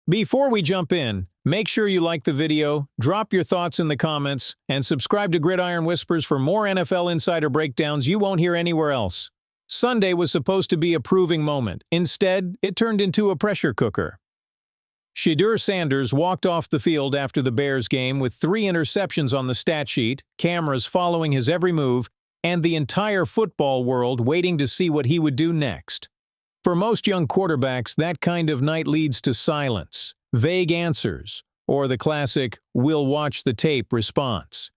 Before we jump in, make sure you like the video, drop your thoughts in the comments, and subscribe to Gridiron Whispers for more NFL insider breakdowns you won't hear anywhere else. Sunday was supposed to be a proving moment. Instead, it turned into a pressure cooker. Shedeur Sanders walked off the field after the Bears game with 3 interceptions on the stat sheet, cameras following his every move, and the entire football world waiting to see what he would do next. For most young quarterbacks, that kind of night leads to silence, vague answers, or the classic, "we'll watch the tape" response.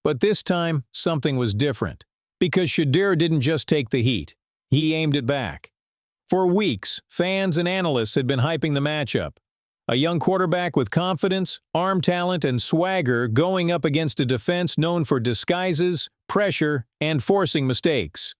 But this time, something was different, because Shedeur didn't just take the heat, he aimed it back. For weeks, fans and analysts had been hyping the matchup. A young quarterback with confidence, arm talent, and swagger going up against a defense known for disguises, pressure, and forcing mistakes.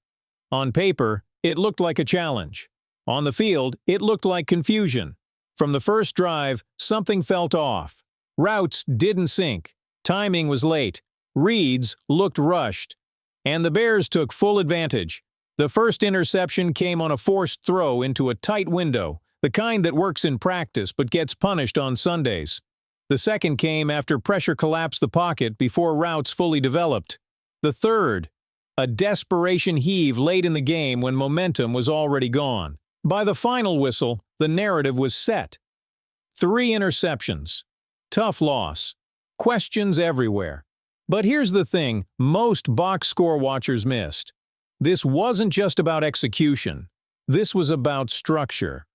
On paper, it looked like a challenge. On the field, it looked like confusion. From the first drive, something felt off. Routes didn't sync. Timing was late. Reads looked rushed. And the Bears took full advantage. The first interception came on a forced throw into a tight window, the kind that works in practice but gets punished on Sundays. The second came after pressure collapsed the pocket before routes fully developed. The third, a desperation heave late in the game when momentum was already gone. By the final whistle, the narrative was set. 3 interceptions. Tough loss. Questions everywhere. But here's the thing most box score watchers missed. This wasn't just about execution. This was about structure.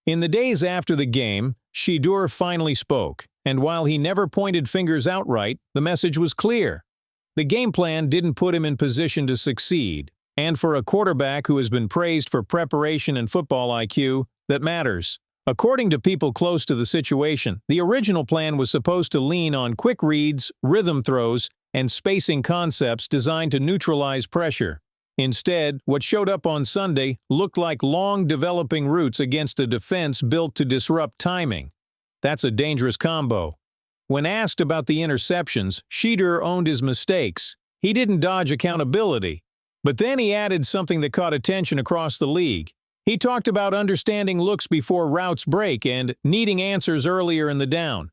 In the days after the game, Shedeur finally spoke, and while he never pointed fingers outright, the message was clear. The game plan didn't put him in position to succeed, and for a quarterback who has been praised for preparation and football IQ, that matters. According to people close to the situation, the original plan was supposed to lean on quick reads, rhythm throws, and spacing concepts designed to neutralize pressure. Instead, what showed up on Sunday looked like long developing routes against a defense built to disrupt timing. That's a dangerous combo. When asked about the interceptions, Shedeur owned his mistakes. He didn't dodge accountability. But then he added something that caught attention across the league. He talked about understanding looks before routes break and needing answers earlier in the down.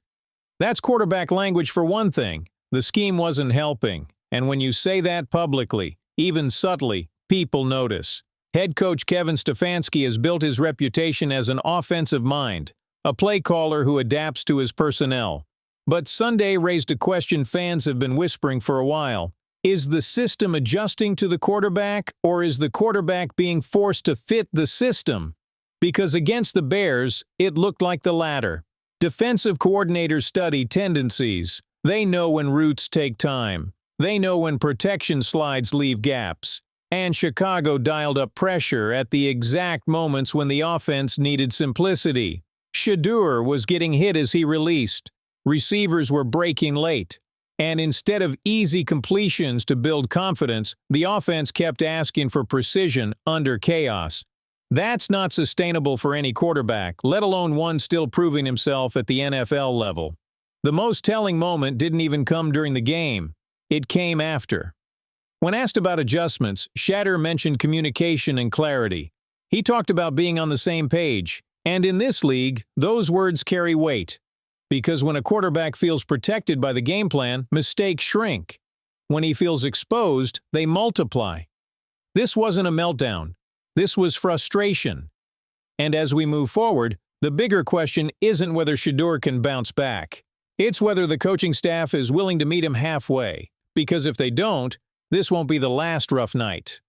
That's quarterback language for one thing. The scheme wasn't helping. And when you say that publicly, even subtly, people notice. Head coach Kevin Stefanski has built his reputation as an offensive mind, a play caller who adapts to his personnel. But Sunday raised a question fans have been whispering for a while. Is the system adjusting to the quarterback, or is the quarterback being forced to fit the system? Because against the Bears, it looked like the latter. Defensive coordinators study tendencies. They know when routes take time. They know when protection slides leave gaps. And Chicago dialed up pressure at the exact moments when the offense needed simplicity. Shedeur was getting hit as he released. Receivers were breaking late. And instead of easy completions to build confidence, the offense kept asking for precision under chaos. That's not sustainable for any quarterback, let alone one still proving himself at the NFL level. The most telling moment didn't even come during the game. It came after. When asked about adjustments, Shedeur mentioned communication and clarity. He talked about being on the same page, and in this league, those words carry weight. Because when a quarterback feels protected by the game plan, mistakes shrink. When he feels exposed, they multiply. This wasn't a meltdown. This was frustration. And as we move forward, the bigger question isn't whether Shedeur can bounce back. It's whether the coaching staff is willing to meet him halfway. Because if they don't, this won't be the last rough night.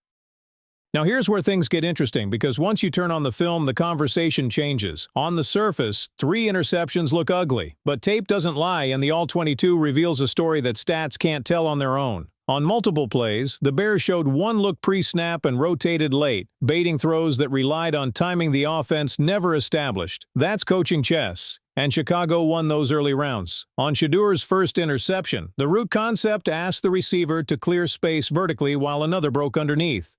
Now here's where things get interesting, because once you turn on the film, the conversation changes. On the surface, 3 interceptions look ugly, but tape doesn't lie, and the All-22 reveals a story that stats can't tell on their own. On multiple plays, the Bears showed one look pre-snap and rotated late, baiting throws that relied on timing the offense never established. That's coaching chess. And Chicago won those early rounds. On Shedeur's first interception, the route concept asked the receiver to clear space vertically while another broke underneath.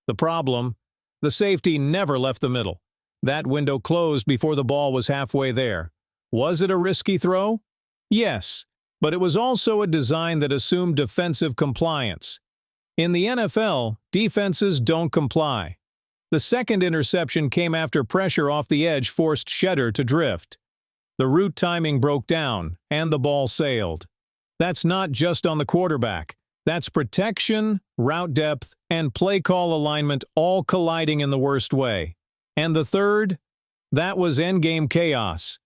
The problem? The safety never left the middle. That window closed before the ball was halfway there. Was it a risky throw? Yes, but it was also a design that assumed defensive compliance. In the NFL, defenses don't comply. The second interception came after pressure off the edge forced Shedeur to drift. The route timing broke down, and the ball sailed. That's not just on the quarterback. That's protection, route depth, and play call alignment all colliding in the worst way. And the third? That was endgame chaos.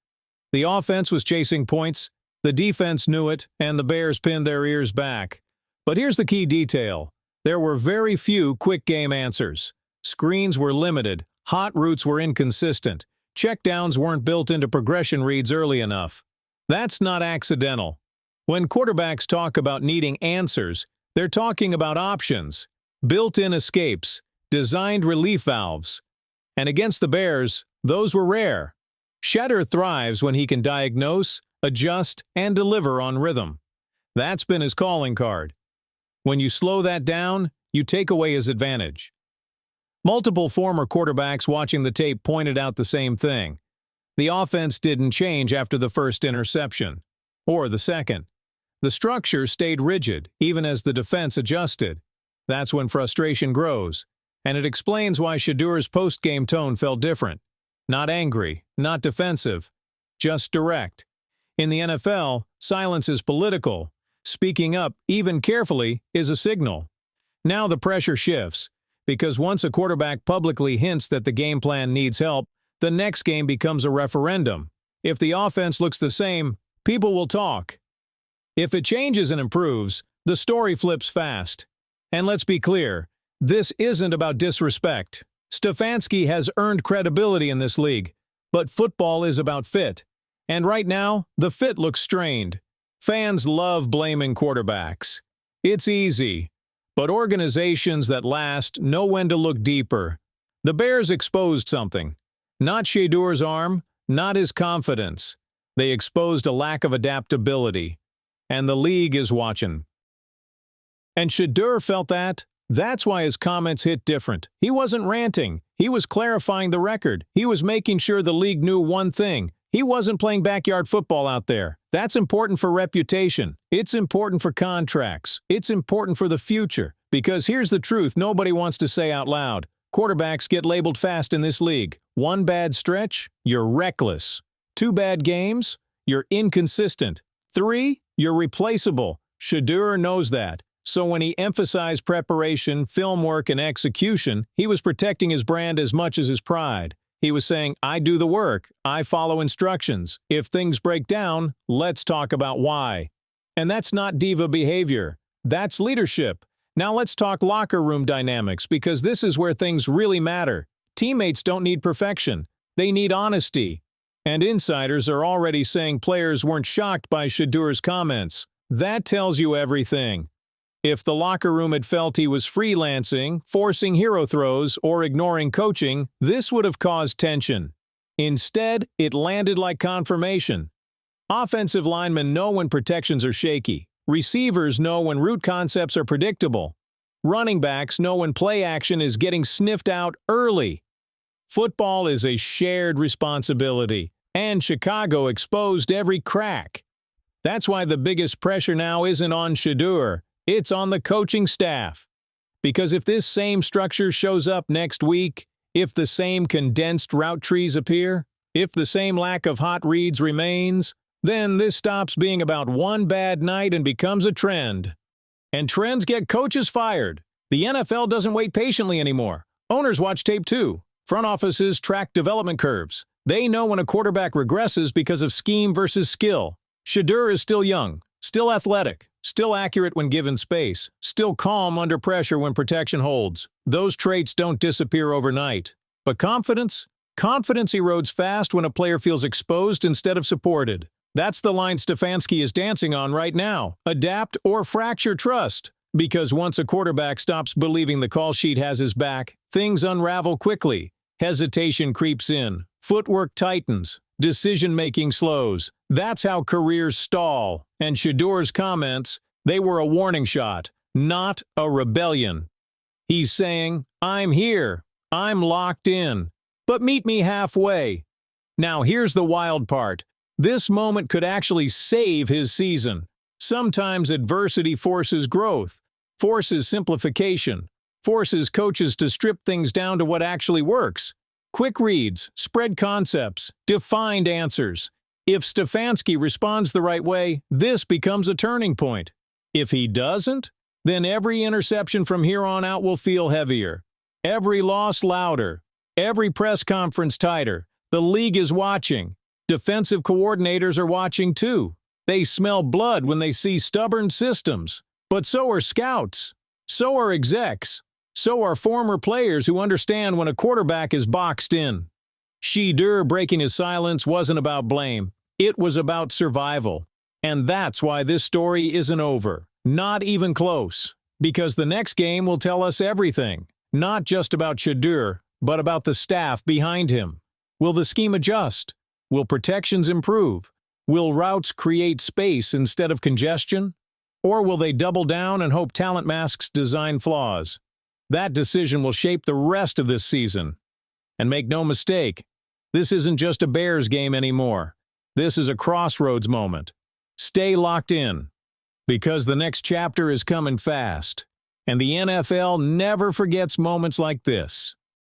The offense was chasing points, the defense knew it, and the Bears pinned their ears back. But here's the key detail. There were very few quick game answers. Screens were limited, hot routes were inconsistent, checkdowns weren't built into progression reads early enough. That's not accidental. When quarterbacks talk about needing answers, they're talking about options, built-in escapes, designed relief valves. And against the Bears, those were rare. Shedeur thrives when he can diagnose, adjust, and deliver on rhythm. That's been his calling card. When you slow that down, you take away his advantage. Multiple former quarterbacks watching the tape pointed out the same thing. The offense didn't change after the first interception, or the second. The structure stayed rigid, even as the defense adjusted. That's when frustration grows, and it explains why Shedeur's post-game tone felt different. Not angry, not defensive, just direct. In the NFL, silence is political. Speaking up, even carefully, is a signal. Now the pressure shifts, because once a quarterback publicly hints that the game plan needs help, the next game becomes a referendum. If the offense looks the same, people will talk. If it changes and improves, the story flips fast. And let's be clear, this isn't about disrespect. Stefanski has earned credibility in this league, but football is about fit. And right now, the fit looks strained. Fans love blaming quarterbacks. It's easy, but organizations that last know when to look deeper. The Bears exposed something. Not Shedeur's arm, not his confidence. They exposed a lack of adaptability. And the league is watching. And Shedeur felt that. That's why his comments hit different. He wasn't ranting. He was clarifying the record. He was making sure the league knew one thing. He wasn't playing backyard football out there. That's important for reputation. It's important for contracts. It's important for the future. Because here's the truth nobody wants to say out loud. Quarterbacks get labeled fast in this league. One bad stretch, you're reckless. 2 bad games, you're inconsistent. 3, you're replaceable. Shedeur knows that. So when he emphasized preparation, film work, and execution, he was protecting his brand as much as his pride. He was saying, I do the work, I follow instructions. If things break down, let's talk about why. And that's not diva behavior. That's leadership. Now let's talk locker room dynamics, because this is where things really matter. Teammates don't need perfection. They need honesty. And insiders are already saying players weren't shocked by Shedeur's comments. That tells you everything. If the locker room had felt he was freelancing, forcing hero throws, or ignoring coaching, this would have caused tension. Instead, it landed like confirmation. Offensive linemen know when protections are shaky. Receivers know when route concepts are predictable. Running backs know when play action is getting sniffed out early. Football is a shared responsibility, and Chicago exposed every crack. That's why the biggest pressure now isn't on Shedeur. It's on the coaching staff. Because if this same structure shows up next week, if the same condensed route trees appear, if the same lack of hot reads remains, then this stops being about one bad night and becomes a trend. And trends get coaches fired. The NFL doesn't wait patiently anymore. Owners watch tape too. Front offices track development curves. They know when a quarterback regresses because of scheme versus skill. Shedeur is still young, still athletic, still accurate when given space, still calm under pressure when protection holds. Those traits don't disappear overnight. But confidence? Confidence erodes fast when a player feels exposed instead of supported. That's the line Stefanski is dancing on right now. Adapt or fracture trust. Because once a quarterback stops believing the call sheet has his back, things unravel quickly. Hesitation creeps in. Footwork tightens. Decision-making slows. That's how careers stall. And Shedeur's comments, they were a warning shot, not a rebellion. He's saying, I'm here. I'm locked in. But meet me halfway. Now here's the wild part. This moment could actually save his season. Sometimes adversity forces growth, forces simplification, forces coaches to strip things down to what actually works. Quick reads, spread concepts, defined answers. If Stefanski responds the right way, this becomes a turning point. If he doesn't, then every interception from here on out will feel heavier. Every loss louder. Every press conference tighter. The league is watching. Defensive coordinators are watching too. They smell blood when they see stubborn systems. But so are scouts. So are execs. So are former players who understand when a quarterback is boxed in. Shedeur breaking his silence wasn't about blame. It was about survival. And that's why this story isn't over. Not even close. Because the next game will tell us everything. Not just about Shedeur, but about the staff behind him. Will the scheme adjust? Will protections improve? Will routes create space instead of congestion? Or will they double down and hope talent masks design flaws? That decision will shape the rest of this season. And make no mistake, this isn't just a Bears game anymore. This is a crossroads moment. Stay locked in, because the next chapter is coming fast, and the NFL never forgets moments like this.